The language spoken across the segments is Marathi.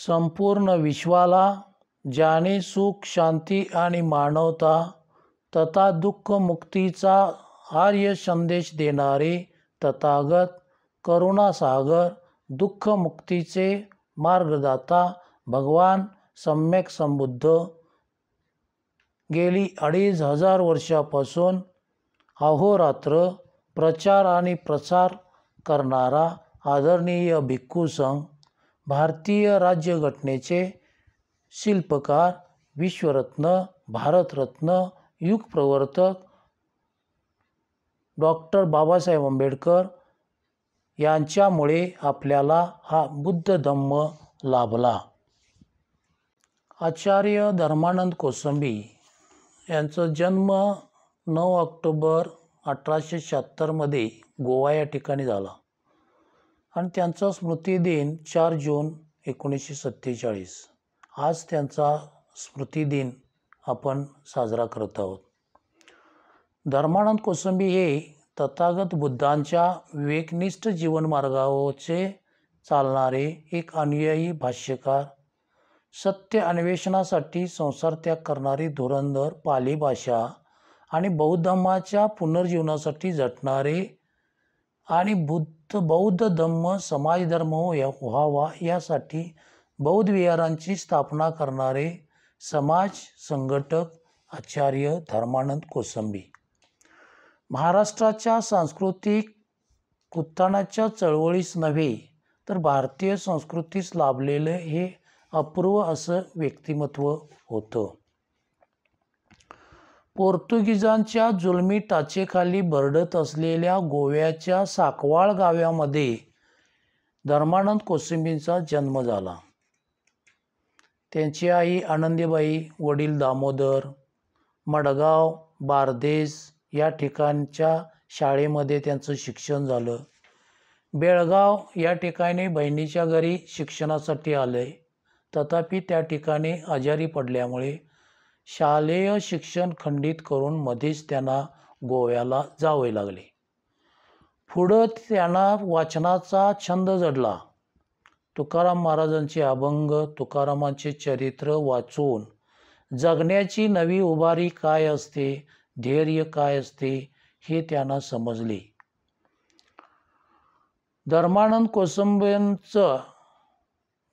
संपूर्ण विश्वाला ज्याने सुख, शांती आणि मानवता तथा दुःख मुक्तीचा आर्य संदेश देणारे तथागत, करुणासागर, दुःख मुक्तीचे मार्गदाता भगवान सम्यक संबुद्ध गेली 2500 वर्षापासून अहोरात्र प्रचार आणि प्रसार करणारा आदरणीय भिक्खू संघ, भारतीय राज्यघटनेचे शिल्पकार, विश्वरत्न, भारतरत्न, युगप्रवर्तक डॉक्टर बाबासाहेब आंबेडकर यांच्यामुळे आपल्याला हा बुद्ध धम्म लाभला. आचार्य धर्मानंद कोसंबी यांचा जन्म 9 ऑक्टोबर 1876 मध्ये गोवा या ठिकाणी झाला आणि त्यांचा स्मृतिदिन 4 जून 1947. आज त्यांचा स्मृतिदिन आपण साजरा करत आहोत. धर्मानंद कोसंबी हे तथागत बुद्धांच्या विवेकनिष्ठ जीवनमार्गावरचे चालणारे एक अनुयायी भाष्यकार, सत्य अन्वेषणासाठी संसार त्याग करणारे धुरंधर, पाली भाषा आणि बौद्ध धम्माच्या पुनर्जीवनासाठी झटणारे आणि बौद्ध धम्म समाजधर्म व्हावा यासाठी बौद्ध विहारांची स्थापना करणारे समाज संघटक आचार्य धर्मानंद कोसंबी. महाराष्ट्राच्या सांस्कृतिक उत्थानाच्या चळवळीस नव्हे तर भारतीय संस्कृतीस लाभलेलं हे अपूर्व असं व्यक्तिमत्व होतं. पोर्तुगीजांच्या जुलमी टाचेखाली भरडत असलेल्या गोव्याच्या साकवाळ गावामध्ये धर्मानंद कोसंबींचा जन्म झाला. त्यांची आई आनंदीबाई, वडील दामोदर. मडगाव, बारदेस या ठिकाणच्या शाळेमध्ये त्यांचं शिक्षण झालं. बेळगाव या ठिकाणी बहिणीच्या घरी शिक्षणासाठी आले. तथापि त्या ठिकाणी आजारी पडल्यामुळे शालेय शिक्षण खंडित करून मध्येच त्यांना गोव्याला जावे लागले. पुढं त्यांना वाचनाचा छंद जडला. तुकाराम महाराजांचे अभंग, तुकारामांचे चरित्र वाचून जगण्याची नवी उभारी काय असते, धैर्य काय असते हे त्यांना समजले. धर्मानंद कोसंबींचं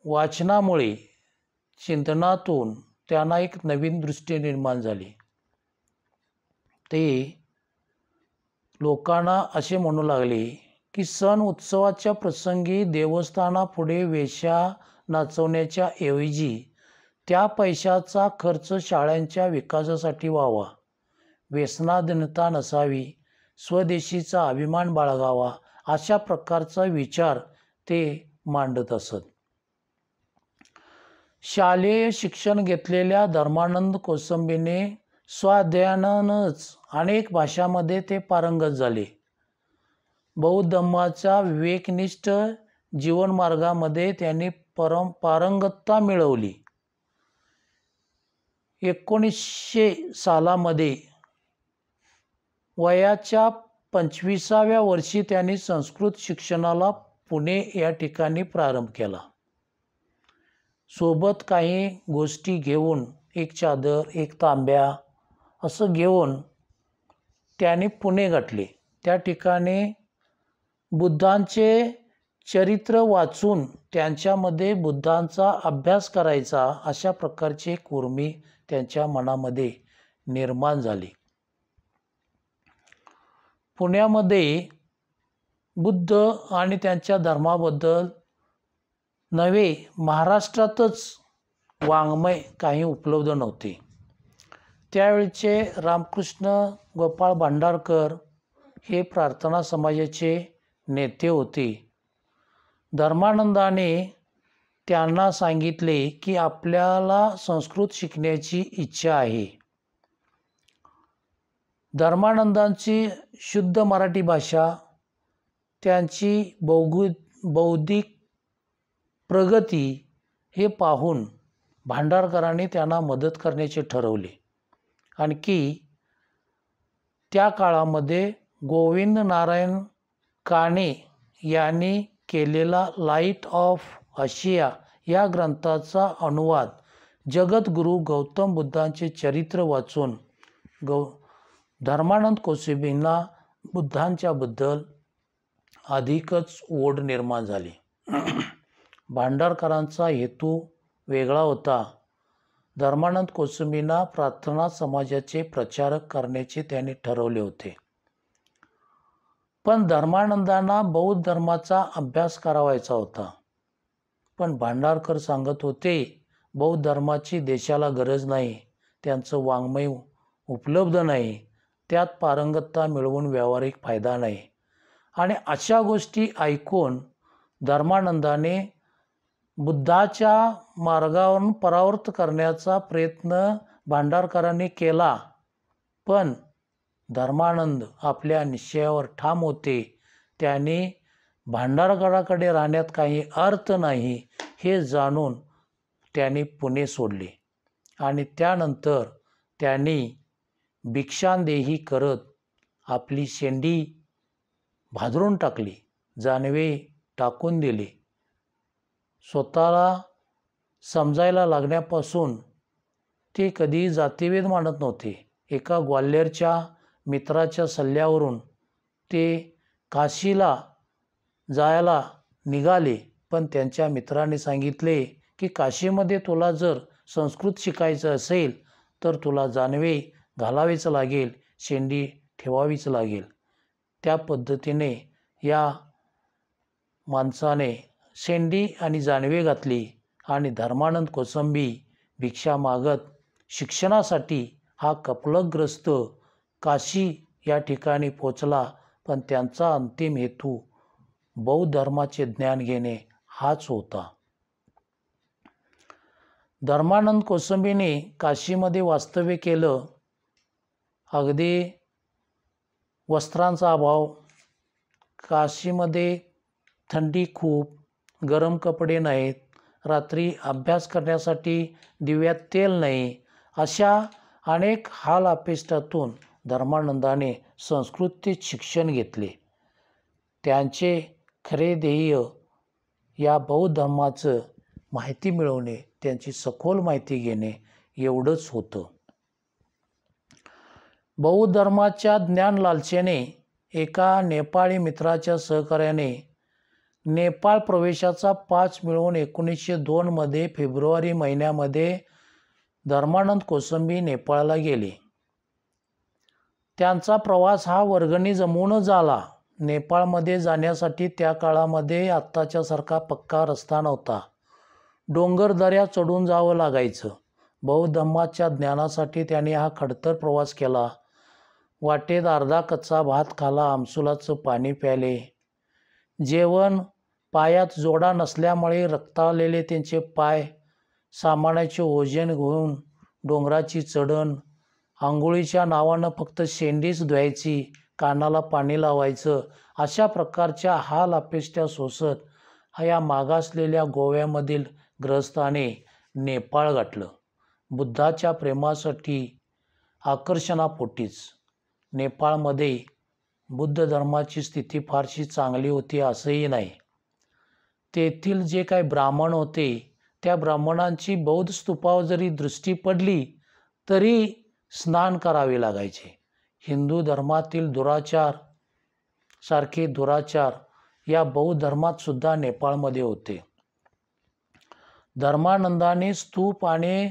वाचनामुळे, चिंतनातून त्यांना एक नवीन दृष्टी निर्माण झाली. ते लोकांना असे म्हणू लागले की सण उत्सवाच्या प्रसंगी देवस्थानापुढे वेश्या नाचवण्याच्या ऐवजी त्या पैशाचा खर्च शाळांच्या विकासासाठी व्हावा, व्यसनाधीनता नसावी, स्वदेशीचा अभिमान बाळगावा, अशा प्रकारचा विचार ते मांडत असत. शालेय शिक्षण घेतलेल्या धर्मानंद कोसंबीने स्वाध्यायानंच अनेक भाषांमध्ये ते पारंगत झाले. बौद्ध धम्माच्या विवेकनिष्ठ जीवनमार्गामध्ये त्यांनी पारंगतता मिळवली. 1900 सालामध्ये वयाच्या 25व्या वर्षी त्यांनी संस्कृत शिक्षणाला पुणे या ठिकाणी प्रारंभ केला. सोबत काही गोष्टी घेऊन, एक चादर, एक तांब्या असं घेऊन त्यांनी पुणे गाठले. त्या ठिकाणी बुद्धांचे चरित्र वाचून त्यांच्यामध्ये बुद्धांचा अभ्यास करायचा, अशा प्रकारची एक उर्मी त्यांच्या मनामध्ये निर्माण झाली. पुण्यामध्ये बुद्ध आणि त्यांच्या धर्माबद्दल नव्हे, महाराष्ट्रातच वाङ्मय काही उपलब्ध नव्हते. त्यावेळचे रामकृष्ण गोपाळ भांडारकर हे प्रार्थना समाजाचे नेते होते. धर्मानंदाने त्यांना सांगितले की आपल्याला संस्कृत शिकण्याची इच्छा आहे. धर्मानंदांची शुद्ध मराठी भाषा, त्यांची बौद्धिक प्रगती हे पाहून भांडारकरांनी त्यांना मदत करण्याचे ठरवले. आणखी त्या काळामध्ये गोविंद नारायण काणे यांनी केलेला लाईट ऑफ आशिया या ग्रंथाचा अनुवाद जगद्गुरू गौतम बुद्धांचे चरित्र वाचून धर्मानंद कोसंबींना बुद्धांच्याबद्दल अधिकच ओढ निर्माण झाली. भांडारकरांचा हेतू वेगळा होता. धर्मानंद कोसंबींना प्रार्थना समाजाचे प्रचारक करण्याचे त्यांनी ठरवले होते. पण धर्मानंदांना बौद्ध धर्माचा अभ्यास करावायचा होता. पण भांडारकर सांगत होते, बौद्ध धर्माची देशाला गरज नाही, त्यांचं वाङ्मय उपलब्ध नाही, त्यात पारंगतता मिळवून व्यावहारिक फायदा नाही. आणि अशा गोष्टी ऐकून धर्मानंदाने बुद्धाच्या मार्गावरून परावर्त करण्याचा प्रयत्न भांडारकरांनी केला. पण धर्मानंद आपल्या निश्चयावर ठाम होते. त्यांनी भांडारकराकडे राहण्यात काही अर्थ नाही हे जाणून त्यांनी पुणे सोडले आणि त्यानंतर त्यांनी भिक्षांदेही करत आपली शेंडी भादरून टाकली, जानवे टाकून दिले. स्वतःला समजायला लागण्यापासून ते कधी जातीभेद मानत नव्हते. एका ग्वाल्हेरच्या मित्राच्या सल्ल्यावरून ते काशीला जायला निघाले. पण त्यांच्या मित्राने सांगितले की काशीमध्ये तुला जर संस्कृत शिकायचं असेल तर तुला जानवे घालावेच लागेल, शेंडी ठेवावीच लागेल. त्या पद्धतीने या माणसाने शेंडी आणि जानवे घातली आणि धर्मानंद कोसंबी भिक्षा मागत शिक्षणासाठी हा कपलग्रस्त काशी या ठिकाणी पोचला. पण त्यांचा अंतिम हेतू बौद्ध धर्माचे ज्ञान घेणे हाच होता. धर्मानंद कोसंबीने काशीमध्ये वास्तव्य केलं. अगदी वस्त्रांचा अभाव, काशीमध्ये थंडी खूप, गरम कपडे नाहीत, रात्री अभ्यास करण्यासाठी दिव्यात तेल नाही, अशा अनेक हाल अपेष्टातून धर्मानंदाने संस्कृतीत शिक्षण घेतले. त्यांचे खरे ध्येय या बौद्ध धर्माचं माहिती मिळवणे, त्यांची सखोल माहिती घेणे एवढंच होतं. बौद्ध धर्माच्या ज्ञान लालसेने एका नेपाळी मित्राच्या सहकार्याने नेपाळ प्रवेशाचा पास मिळवून 1902 मध्ये फेब्रुवारी महिन्यामध्ये धर्मानंद कोसंबी नेपाळला गेले. त्यांचा प्रवास हा वर्गणी जमवूनच झाला. नेपाळमध्ये जाण्यासाठी त्या काळामध्ये आत्ताच्यासारखा पक्का रस्ता नव्हता. डोंगरदऱ्या चढून जावं लागायचं. बौद्ध धर्माच्या ज्ञानासाठी त्याने हा खडतर प्रवास केला. वाटेत अर्धा कच्चा भात खाला, आमसुलाचं पाणी प्याले. जेवण पायात जोडा नसल्यामुळे रक्ताळलेले त्यांचे पाय, सामानाचे ओझे घेऊन डोंगराची चढण, आंघोळीच्या नावानं फक्त शेंडीच धुवायची, कानाला पाणी लावायचं, अशा प्रकारच्या हाल अपेष्टा सोसत या मागासलेल्या गोव्यामधील गृहस्थाने नेपाळ गाठलं. बुद्धाच्या प्रेमासाठी आकर्षणापोटीच. नेपाळमध्ये बुद्ध धर्माची स्थिती फारशी चांगली होती असंही नाही. तेथील जे काही ब्राह्मण होते त्या ब्राह्मणांची बौद्ध स्तूपावर जरी दृष्टी पडली तरी स्नान करावे लागायचे. हिंदू धर्मातील दुराचार सारखे दुराचार या बौद्ध धर्मात सुद्धा नेपाळमध्ये होते. धर्मानंदाने स्तूप आणि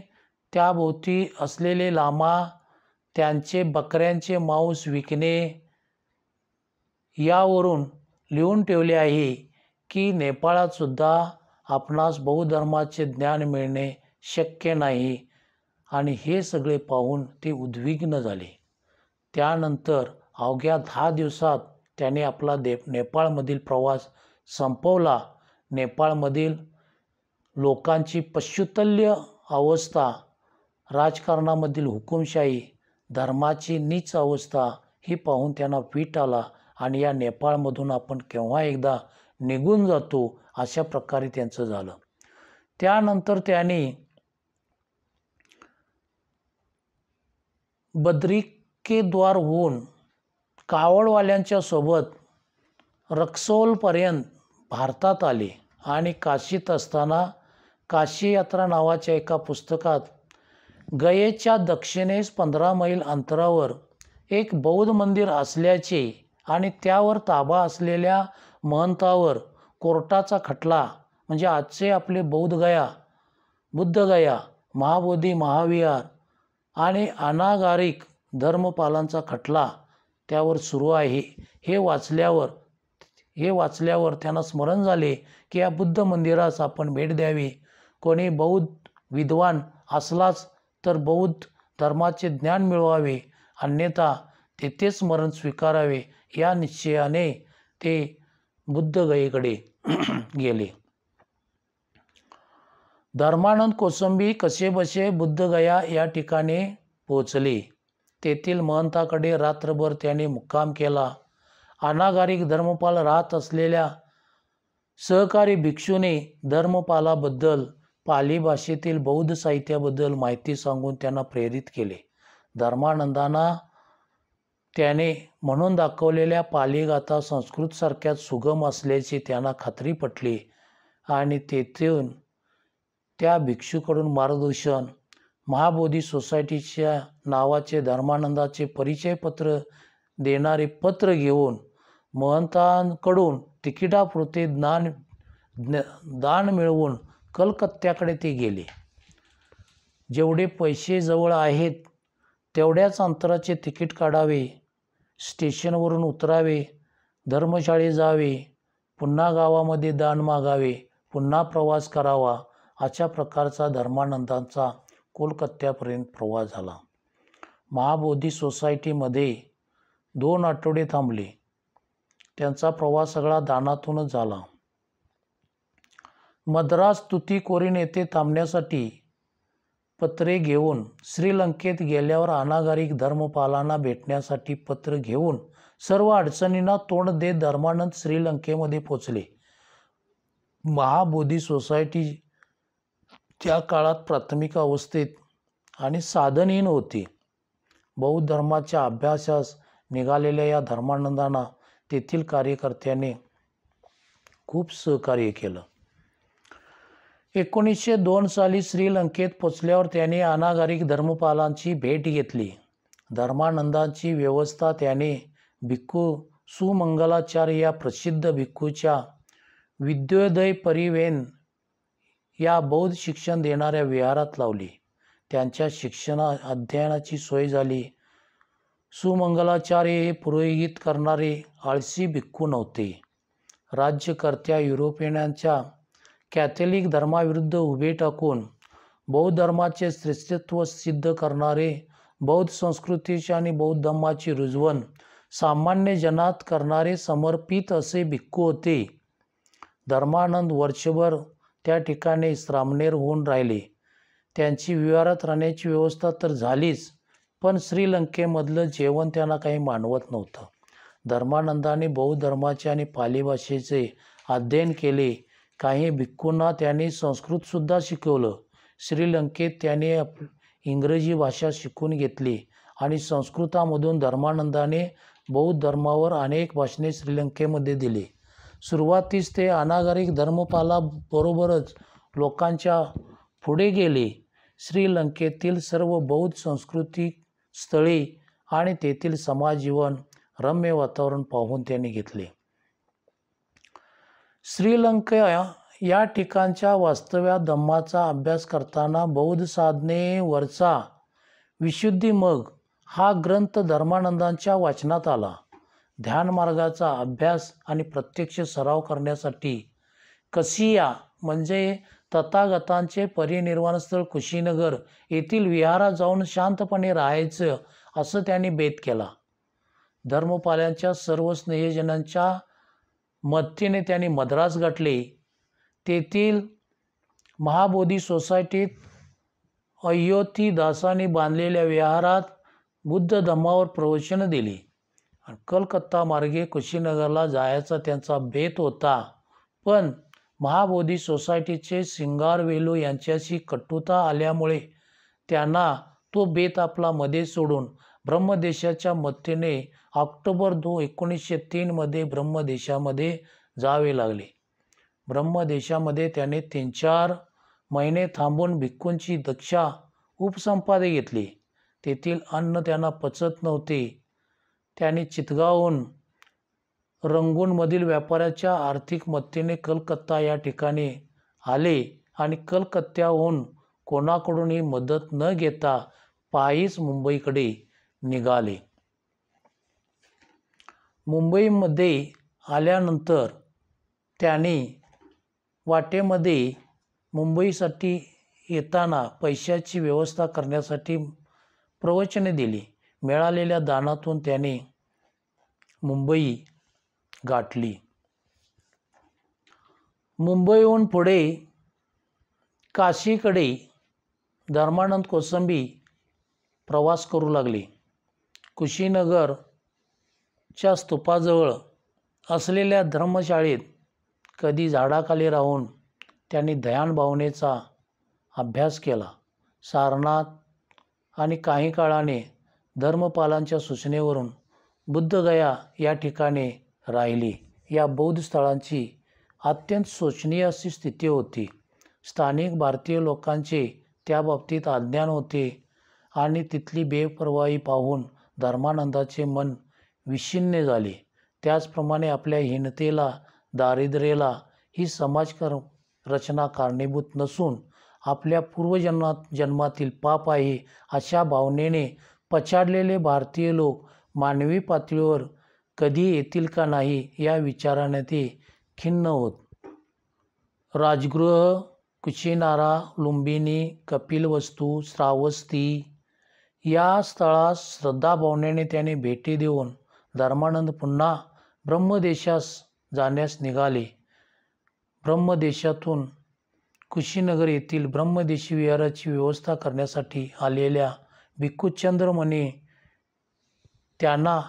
त्याभोवती असलेले लामा, त्यांचे बकऱ्यांचे मांस विकणे यावरून लिहून ठेवले आहे की नेपाळात सुद्धा आपणास बौद्ध धर्माचे ज्ञान मिळणे शक्य नाही. आणि हे सगळे पाहून ते उद्विग्न झाले. त्यानंतर अवघ्या 10 दिवसात त्याने आपला नेपाळमधील प्रवास संपवला. नेपाळमधील लोकांची पशुतल्य अवस्था, राजकारणामधील हुकुमशाही, धर्माची नीच अवस्था ही पाहून त्यांना वीट आला आणि या नेपाळमधून आपण केव्हा एकदा निघून जातो अशा प्रकारे त्यांचं झालं. त्यानंतर त्यांनी बद्रिकेद्वार होऊन कावडवाल्यांच्या सोबत रक्सौलपर्यंत भारतात आले आणि काशीत असताना काशी यात्रा नावाच्या एका पुस्तकात गयेच्या दक्षिणेस 15 मैल अंतरावर एक बौद्ध मंदिर असल्याचे आणि त्यावर ताबा असलेल्या महंतावर कोर्टाचा खटला म्हणजे आजचे आपले बुद्धगया, महाबोधी महाविहार आणि अनागारिक धर्मपालांचा खटला त्यावर सुरू आहे. हे वाचल्यावर त्यांना स्मरण झाले की या बुद्ध मंदिरास आपण भेट द्यावी. कोणी बौद्ध विद्वान असलाच तर बौद्ध धर्माचे ज्ञान मिळवावे, अन्यथा तेथेच स्मरण स्वीकारावे या निश्चयाने ते बुद्धगयेकडे गेले. धर्मानंद कोसंबी कसेबसे बुद्धगया या ठिकाणी पोहोचले. तेथील महंताकडे रात्रभर त्याने मुक्काम केला. अनागारिक धर्मपाल राहत असलेल्या सहकारी भिक्षूने धर्मपालाबद्दल पाली भाषेतील बौद्ध साहित्याबद्दल माहिती सांगून त्यांना प्रेरित केले. धर्मानंदांना त्याने म्हणून दाखवलेल्या पाली गाथा संस्कृतसारख्याच सुगम असल्याची त्यांना खात्री पटली आणि तेथून त्या भिक्षूकडून मार्गदर्शन महाबोधी सोसायटीच्या नावाचे धर्मानंदाचे परिचयपत्र देणारे पत्र घेऊन महंतांकडून तिकिटापुरते दान मिळवून कलकत्त्याकडे ते गेले. जेवढे पैसे जवळ आहेत तेवढ्याच अंतराचे तिकीट काढावे, स्टेशनवरून उतरावे, धर्मशाळेत जावे, पुन्हा गावामध्ये दान मागावे, पुन्हा प्रवास करावा. अशा प्रकारचा धर्मानंदांचा कोलकात्यापर्यंत प्रवास झाला. महाबोधी सोसायटीमध्ये 2 आठवडे थांबले. त्यांचा प्रवास सगळा दानातूनच झाला. मद्रास तुतीकोरीन येथे थांबण्यासाठी पत्रे घेऊन श्रीलंकेत गेल्यावर अनागारिक धर्मपालांना भेटण्यासाठी पत्र घेऊन सर्व अडचणींना तोंड देत धर्मानंद श्रीलंकेमध्ये पोचले. महाबोधी सोसायटी त्या काळात प्राथमिक अवस्थेत आणि साधनहीन होती. बौद्ध धर्माच्या अभ्यासास निघालेल्या या धर्मानंदांना तेथील कार्यकर्त्यांनी खूप सहकार्य केलं. 1902 साली श्रीलंकेत पोचल्यावर त्याने अनागारिक धर्मपालांची भेट घेतली. धर्मानंदांची व्यवस्था त्याने भिक्खू सुमंगलाचार्य या प्रसिद्ध भिक्खूच्या विद्योदय परिवेन या बौद्ध शिक्षण देणाऱ्या विहारात लावली. त्यांच्या अध्ययनाची सोय झाली. सुमंगलाचार्य हे पुरोहित करणारे आळशी भिक्खू नव्हते. राज्यकर्त्या युरोपियनांच्या कॅथोलिक धर्माविरुद्ध उभे टाकून बौद्ध धर्माचे श्रेष्ठत्व सिद्ध करणारे, बौद्ध संस्कृतीची आणि बौद्ध धर्माची रुजवण सामान्य जनात करणारे समर्पित असे भिक्खू होते. धर्मानंद वर्षभर त्या ठिकाणी श्रामणेर होऊन राहिले. त्यांची विहारात राहण्याची व्यवस्था तर झालीच, पण श्रीलंकेमधलं जेवण त्यांना काही मानवत नव्हतं. धर्मानंदाने बौद्ध धर्माचे आणि पाली भाषेचे अध्ययन केले. काही भिक्खूंना त्यांनी संस्कृतसुद्धा शिकवलं. श्रीलंकेत त्याने इंग्रजी भाषा शिकून घेतली आणि संस्कृतामधून धर्मानंदाने बौद्ध धर्मावर अनेक भाषणे श्रीलंकेमध्ये दिली. सुरुवातीस ते अनागारिक धर्मपालाबरोबरच लोकांच्या पुढे गेले. श्रीलंकेतील सर्व बौद्ध सांस्कृतिक स्थळे आणि तेथील समाजजीवन, रम्य वातावरण पाहून त्यांनी घेतले. श्रीलंका या ठिकाणच्या वास्तव्यात धम्माचा अभ्यास करताना बौद्ध साधनेवरचा विशुद्धी मग हा ग्रंथ धर्मानंदांच्या वाचनात आला. ध्यानमार्गाचा अभ्यास आणि प्रत्यक्ष सराव करण्यासाठी कसिया म्हणजे तथागतांचे परिनिर्वाण स्थळ कुशीनगर येथील विहारात जाऊन शांतपणे राहायचं असं त्यांनी बेत केला. धर्मपालांच्या सर्व स्नेहजनांच्या मदतीने त्यांनी मद्रास गाठले. तेथील महाबोधी सोसायटीत अयोध्यदासांनी बांधलेल्या विहारात बुद्ध धम्मावर प्रवचनं दिली. कलकत्ता मार्गे कुशीनगरला जायचा त्यांचा बेत होता, पण महाबोधी सोसायटीचे सिंगारवेलू यांच्याशी कटुता आल्यामुळे त्यांना तो बेत आपला मध्ये सोडून ब्रह्मदेशाच्या मदतीने ऑक्टोबर 1903 मध्ये ब्रह्मदेशामध्ये जावे लागले. ब्रह्मदेशामध्ये त्याने 3-4 महिने थांबून भिक्खूंची दक्षा उपसंपादे घेतली. तेथील अन्न त्यांना पचत नव्हते. त्यांनी चितगावहून रंगूनमधील व्यापाऱ्याच्या आर्थिक मदतीने कलकत्ता या ठिकाणी आले आणि कलकत्त्याहून कोणाकडूनही मदत न घेता पायीच मुंबईकडे निघाले. मुंबईमध्ये आल्यानंतर त्यांनी वाटेमध्ये मुंबईसाठी येताना पैशाची व्यवस्था करण्यासाठी प्रवचने दिली. मिळालेल्या दानातून त्याने मुंबई गाठली. मुंबईहून पुढे काशीकडे धर्मानंद कोसंबी प्रवास करू लागले. कुशीनगरच्या स्तूपाजवळ असलेल्या धर्मशाळेत कधी झाडाखाली राहून त्यांनी ध्यान भावनेचा अभ्यास केला. सारनाथ आणि काही काळाने धर्मपालांच्या सूचनेवरून बुद्धगया या ठिकाणी राहिली. या बौद्ध स्थळांची अत्यंत शोचनीय अशी स्थिती होती. स्थानिक भारतीय लोकांचे त्याबाबतीत अज्ञान होते आणि तिथली बेपर्वाई पाहून धर्मानंदाचे मन विषण्ण झाले. त्याचप्रमाणे आपल्या हीनतेला, दारिद्र्याला ही समाज रचना कारणीभूत नसून आपल्या पूर्वजन्मातील पाप आहे अशा भावनेने पछाडलेले भारतीय लोक मानवी पातळीवर कधी येतील का नाही या विचाराने ते खिन्न होत. राजगृह, कुशिनारा, लुंबिनी, कपिलवस्तू, श्रावस्ती या स्थळास श्रद्धाभावनेने त्याने भेटी देऊन धर्मानंद पुन्हा ब्रह्मदेशास जाण्यास निघाले. ब्रह्मदेशातून कुशीनगर येथील ब्रह्मदेशी विहाराची व्यवस्था करण्यासाठी आलेल्या भिक्खू चंद्रमने त्यांना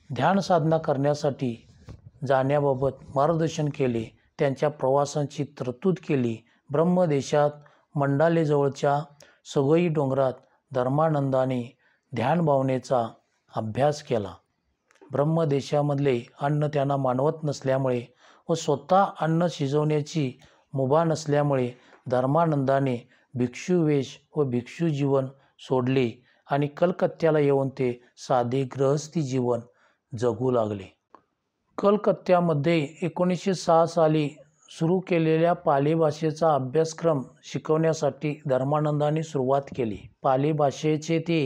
ध्यानसाधना करण्यासाठी जाण्याबाबत मार्गदर्शन केले. त्यांच्या प्रवासाची तरतूद केली. ब्रह्मदेशात मंडालेजवळच्या सगोई डोंगरात धर्मानंदाने ध्यानभावनेचा अभ्यास केला. ब्रह्मदेशामधले अन्न त्यांना मानवत नसल्यामुळे व स्वतः अन्न शिजवण्याची मुभा नसल्यामुळे धर्मानंदाने भिक्षू वेश व भिक्षू जीवन सोडले आणि कलकत्त्याला येऊन ते साधे गृहस्थी जीवन जगू लागले. कलकत्त्यामध्ये 1906 साली सुरू केलेल्या पाली भाषेचा अभ्यासक्रम शिकवण्यासाठी धर्मानंदाने सुरुवात केली. पाली भाषेचे ते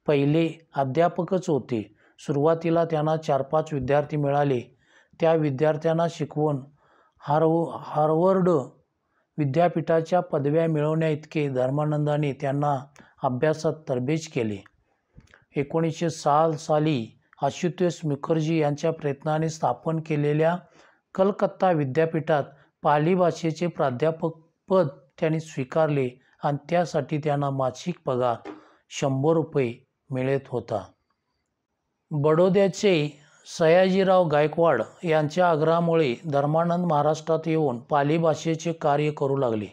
पहिले अध्यापकच होते. सुरुवातीला त्यांना 4-5 विद्यार्थी मिळाले. त्या विद्यार्थ्यांना शिकवून हार्वर्ड विद्यापीठाच्या पदव्या मिळवण्याइतके धर्मानंदाने त्यांना अभ्यासात तरबेज केले. 1906 साली आशुतोष मुखर्जी यांच्या प्रयत्नाने स्थापन केलेल्या कलकत्ता विद्यापीठात पाली भाषेचे प्राध्यापकपद त्यांनी स्वीकारले आणि त्यासाठी त्यांना मासिक पगार 100 रुपये मिळत होता. बडोद्याचे सयाजीराव गायकवाड यांच्या आग्रहामुळे धर्मानंद महाराष्ट्रात येऊन पाली भाषेचे कार्य करू लागले.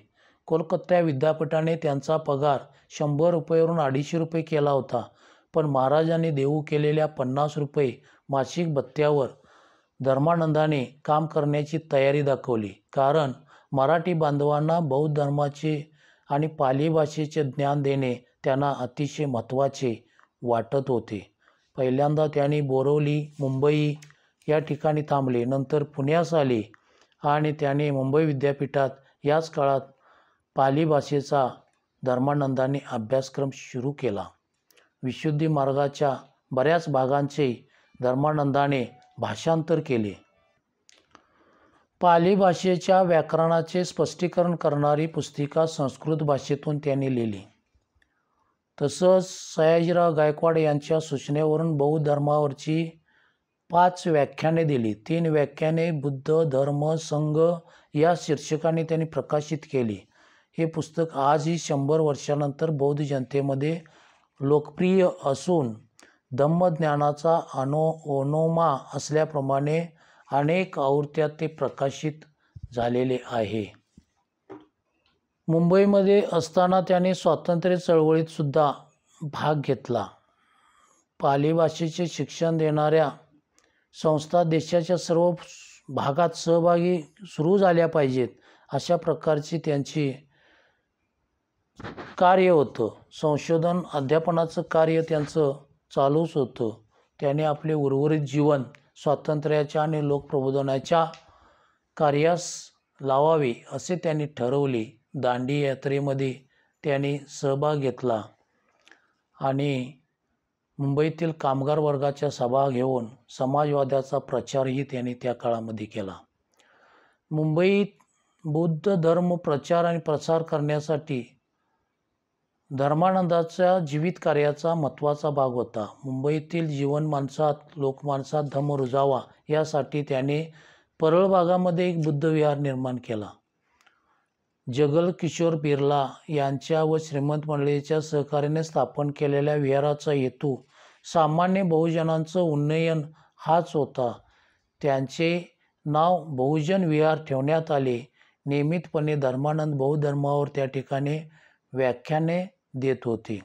कोलकाता विद्यापीठाने त्यांचा पगार 100 रुपयावरून 250 रुपये केला होता. पण महाराजांनी देऊ केलेल्या 50 रुपये मासिक भत्त्यावर धर्मानंदाने काम करण्याची तयारी दाखवली. कारण मराठी बांधवांना बौद्ध धर्माचे आणि पाली भाषेचे ज्ञान देणे त्यांना अतिशय महत्त्वाचे वाटत होते. पहिल्यांदा त्यांनी बोरिवली, मुंबई या ठिकाणी थांबले. नंतर पुण्यास आले आणि त्याने मुंबई विद्यापीठात याच काळात पाली भाषेचा धर्मानंदाने अभ्यासक्रम सुरू केला. विशुद्धी मार्गाच्या बऱ्याच भागांचे धर्मानंदाने भाषांतर केले. पाली भाषेच्या व्याकरणाचे स्पष्टीकरण करणारी पुस्तिका संस्कृत भाषेतून त्यांनी लिहिली. तसंच सयाजीराव गायकवाड यांच्या सूचनेवरून बौद्ध धर्मावरची 5 व्याख्याने दिली. 3 व्याख्याने बुद्ध धर्म संघ या शीर्षकाने त्यांनी प्रकाशित केली. हे पुस्तक आजही 100 वर्षानंतर बौद्ध जनतेमध्ये लोकप्रिय असून धम्मज्ञानाचा ओनोमा असल्याप्रमाणे अनेक आवृत्त्यात ते प्रकाशित झालेले आहे. मुंबईमध्ये असताना त्याने स्वातंत्र्य चळवळीत सुद्धा भाग घेतला. पाली भाषेचे शिक्षण देणाऱ्या संस्था देशाच्या सर्व भागात सहभागी सुरू झाल्या पाहिजेत अशा प्रकारची त्यांची कार्य होतं, संशोधन अध्यापनाचं कार्य त्यांचं चालूच होतं. त्याने आपले उर्वरित जीवन स्वातंत्र्याच्या आणि लोकप्रबोधनाच्या कार्यास लावावे असे त्यांनी ठरवले. दांडी यात्रेमध्ये त्यांनी सहभाग घेतला आणि मुंबईतील कामगार वर्गाच्या सभा घेऊन समाजवादाचा प्रचारही त्यांनी त्या काळामध्ये केला. मुंबईत बौद्ध धर्म प्रचार आणि प्रसार करण्यासाठी धर्मानंदाच्या जीवित कार्याचा महत्त्वाचा भाग होता. मुंबईतील जीवनमानसात लोकमानसात धम्म रुजावा यासाठी त्याने परळ भागामध्ये एक बुद्ध विहार निर्माण केला. जगल किशोर बिर्ला यांच्या व श्रीमंत मंडळीच्या सहकार्याने स्थापन केलेल्या विहाराचा हेतू सामान्य बहुजनांचं उन्नयन हाच होता. त्यांचे नाव बहुजन विहार ठेवण्यात आले. नियमितपणे धर्मानंद बौद्ध धर्मावर त्या ठिकाणी व्याख्याने देत होते.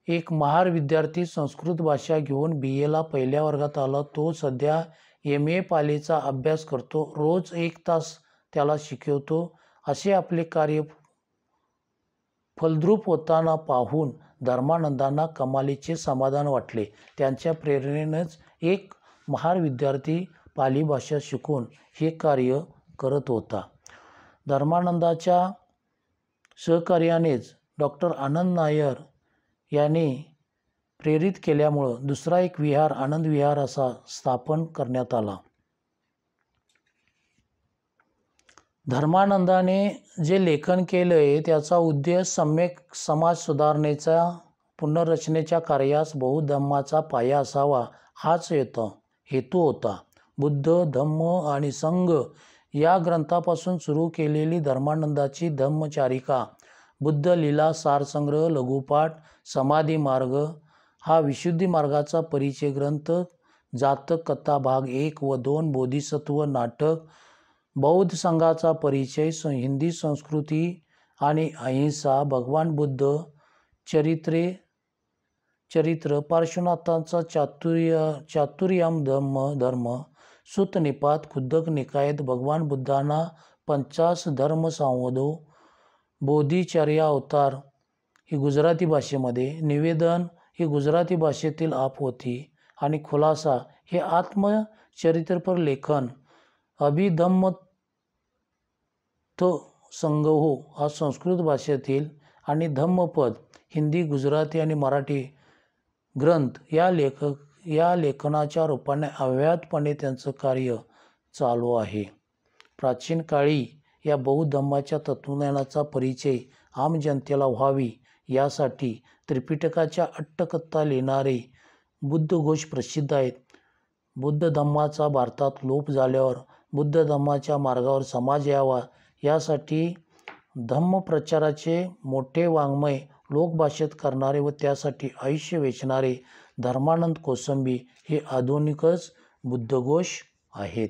एक महार विद्यार्थी संस्कृत भाषा घेऊन BA पहिल्या वर्गात आला. तो सध्या MA पालीचा अभ्यास करतो. रोज 1 तास त्याला शिकवतो. असे आपले कार्य फलद्रूप होताना पाहून धर्मानंदांना कमालीचे समाधान वाटले. त्यांच्या प्रेरणेनेच एक महार विद्यार्थी पाली भाषा शिकून हे कार्य करत होता. धर्मानंदाच्या सहकार्यानेच डॉक्टर आनंद नायर यांनी प्रेरित केल्यामुळं दुसरा एक विहार आनंद विहार असा स्थापन करण्यात आला. धर्मानंदाने जे लेखन केलंय त्याचा उद्देश सम्यक समाज सुधारणेचा पुनर्रचनेच्या कार्यास बौद्ध धम्माचा पाया असावा हाच हेतू होता. बुद्ध धम्म आणि संघ या ग्रंथापासून सुरू केलेली धर्मानंदाची धम्मचारिका, बुद्ध लीला सारसंग्रह, लघुपाठ, समाधी मार्ग हा विशुद्धी मार्गाचा परिचय ग्रंथ, जातक कथा भाग 1 व 2, बोधिसत्व नाटक, बौद्ध संघाचा परिचय, हिंदी संस्कृती आणि अहिंसा, भगवान बुद्ध चरित्र, पार्श्वनाथांचा चातुर्याम धर्म, सुत निपात, खुद्दक निकायत, भगवान बुद्धांना 50 धर्म संवादो, बोधिचर्या अवतार ही गुजराती भाषेमध्ये, निवेदन ही गुजराती भाषेतील आप होती आणि खुलासा हे आत्मचरित्रपर लेखन, अभिधम्म संग्रह हा संस्कृत भाषेतील आणि धम्मपद हिंदी, गुजराती आणि मराठी ग्रंथ या लेखनाच्या रूपाने अव्याहतपणे त्यांचं कार्य चालू आहे. प्राचीन काळी या बौद्ध धम्माच्या तत्वज्ञानाचा परिचय आम जनतेला व्हावी यासाठी त्रिपिटकाच्या अट्टकथा लिहिणारे बुद्धघोष प्रसिद्ध आहेत. बुद्ध धम्माचा भारतात लोप झाल्यावर बुद्ध धम्माच्या मार्गावर समाज यावा यासाठी धम्मप्रचाराचे मोठे वाङ्मय लोकभाषेत करणारे व त्यासाठी आयुष्य वेचणारे धर्मानंद कोसंबी हे आधुनिकच बुद्धघोष आहेत.